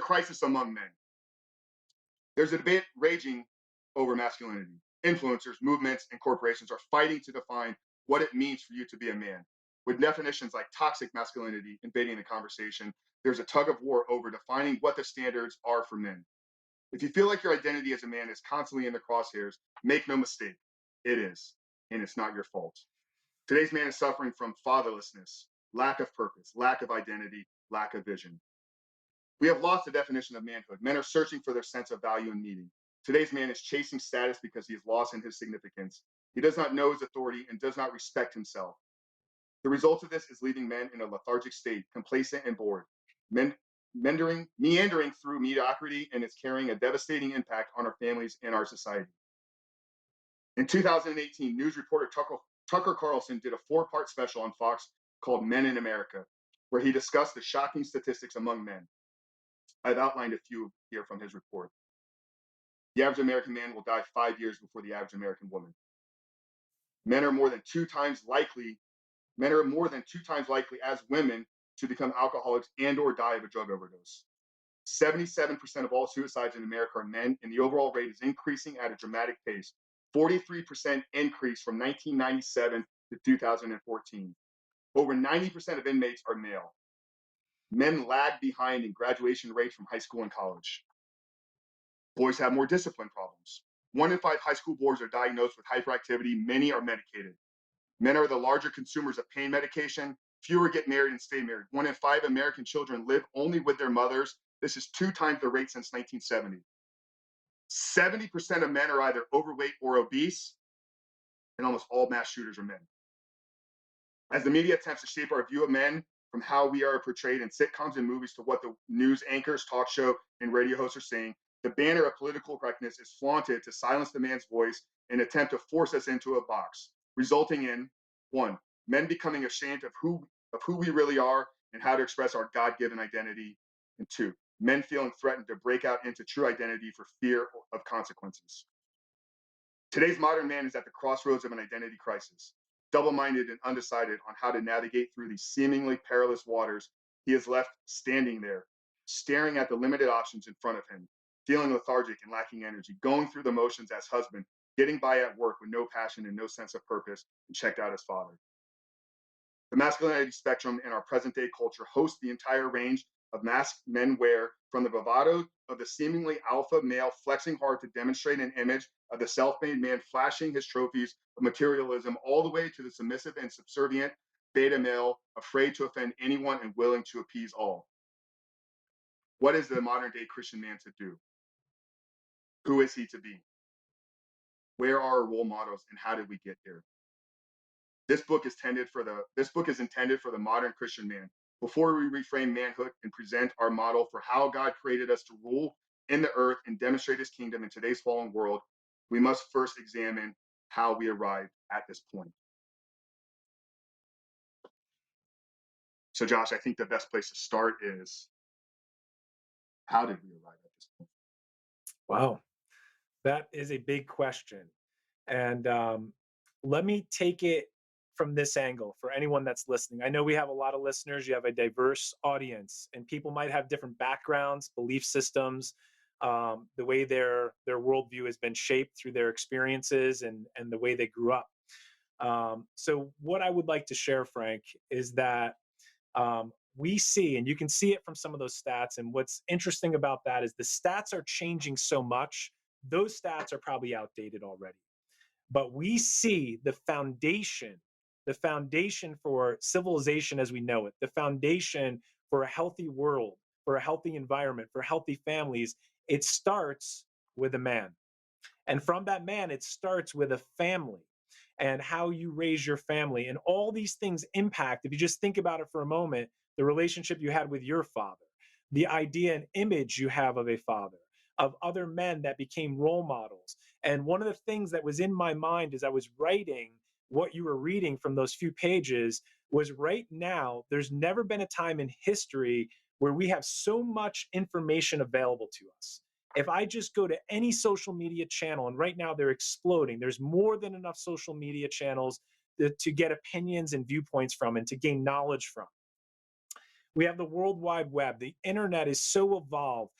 crisis among men. There's a debate raging over masculinity. Influencers, movements, and corporations are fighting to define what it means for you to be a man. With definitions like toxic masculinity invading the conversation, there's a tug of war over defining what the standards are for men. If you feel like your identity as a man is constantly in the crosshairs, make no mistake, it is, and it's not your fault. Today's man is suffering from fatherlessness, lack of purpose, lack of identity, lack of vision. We have lost the definition of manhood. Men are searching for their sense of value and meaning. Today's man is chasing status because he is lost in his significance. He does not know his authority and does not respect himself. The result of this is leaving men in a lethargic state, complacent and bored, meandering through mediocrity, and it's carrying a devastating impact on our families and our society. In 2018, news reporter Tucker Carlson did a 4-part special on Fox called Men in America, where he discussed the shocking statistics among men. I've outlined a few here from his report. The average American man will die 5 years before the average American woman. Men are more than two times likely as women to become alcoholics and or die of a drug overdose. 77% of all suicides in America are men, and the overall rate is increasing at a dramatic pace. 43% increase from 1997 to 2014. Over 90% of inmates are male. Men lag behind in graduation rates from high school and college. Boys have more discipline problems. 1 in 5 high school boys are diagnosed with hyperactivity. Many are medicated. Men are the larger consumers of pain medication. Fewer get married and stay married. 1 in 5 American children live only with their mothers. This is 2 times the rate since 1970. 70% of men are either overweight or obese, and almost all mass shooters are men. As the media attempts to shape our view of men, from how we are portrayed in sitcoms and movies to what the news anchors, talk show, and radio hosts are saying, the banner of political correctness is flaunted to silence the man's voice and attempt to force us into a box, resulting in 1, men becoming ashamed of who we really are and how to express our God-given identity, and 2, men feeling threatened to break out into true identity for fear of consequences. Today's modern man is at the crossroads of an identity crisis. Double-minded and undecided on how to navigate through these seemingly perilous waters, he is left standing there, staring at the limited options in front of him, feeling lethargic and lacking energy, going through the motions as husband, getting by at work with no passion and no sense of purpose, and checked out as father. The masculinity spectrum in our present-day culture hosts the entire range of masks men wear, from the bravado of the seemingly alpha male flexing hard to demonstrate an image of the self-made man flashing his trophies of materialism, all the way to the submissive and subservient beta male, afraid to offend anyone and willing to appease all. What is the modern-day Christian man to do? Who is he to be? Where are our role models, and how did we get here? This book is intended for the modern Christian man. Before we reframe manhood and present our model for how God created us to rule in the earth and demonstrate his kingdom in today's fallen world, we must first examine how we arrived at this point. So Josh, I think the best place to start is, how did we arrive at this point? Wow, that is a big question. And let me take it from this angle for anyone that's listening. I know we have a lot of listeners. You have a diverse audience, and people might have different backgrounds, belief systems, the way their worldview has been shaped through their experiences and the way they grew up. So what I would like to share, Frank, is that we see, and you can see it from some of those stats, and what's interesting about that is the stats are changing so much. Those stats are probably outdated already. But we see the foundation for civilization as we know it, the foundation for a healthy world, for a healthy environment, for healthy families. It starts with a man. And from that man, it starts with a family and how you raise your family. And all these things impact, if you just think about it for a moment, the relationship you had with your father, the idea and image you have of a father, of other men that became role models. And one of the things that was in my mind as I was writing what you were reading from those few pages was, right now, there's never been a time in history where we have so much information available to us. If I just go to any social media channel, and right now they're exploding, there's more than enough social media channels to get opinions and viewpoints from and to gain knowledge from. We have the World Wide Web. The internet is so evolved.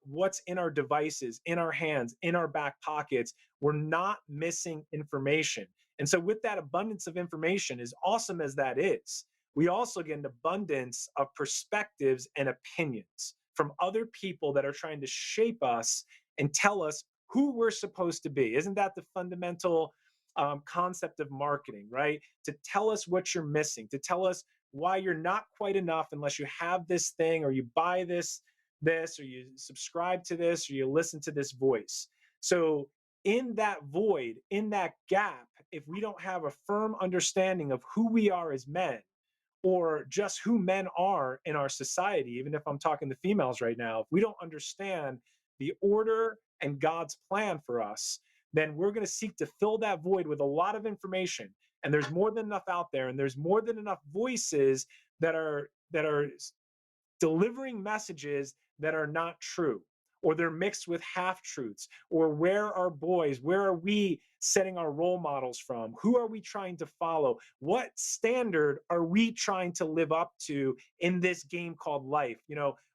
What's in our devices, in our hands, in our back pockets, we're not missing information. And so, with that abundance of information, as awesome as that is, we also get an abundance of perspectives and opinions from other people that are trying to shape us and tell us who we're supposed to be. Isn't that the fundamental concept of marketing, right? To tell us what you're missing, to tell us why you're not quite enough unless you have this thing or you buy this or you subscribe to this or you listen to this voice. So in that void, in that gap, if we don't have a firm understanding of who we are as men, or just who men are in our society, even if I'm talking to females right now, if we don't understand the order and God's plan for us, then we're going to seek to fill that void with a lot of information. And there's more than enough out there, and there's more than enough voices that are delivering messages that are not true, or they're mixed with half truths. Or where are boys, where are we setting our role models from, who are we trying to follow, what standard are we trying to live up to in this game called life?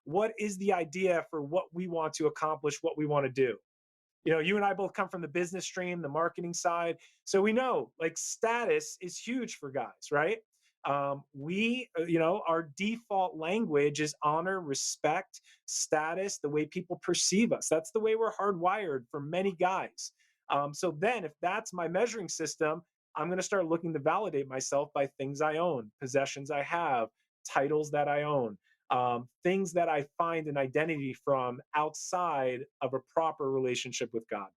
What is the idea for what we want to accomplish, what we want to do? You and I both come from the business stream, the marketing side. So we know like status is huge for guys, right? Our default language is honor, respect, status, the way people perceive us. That's the way we're hardwired for many guys. So then, if that's my measuring system, I'm going to start looking to validate myself by things I own, possessions I have, titles that I own, things that I find an identity from outside of a proper relationship with God.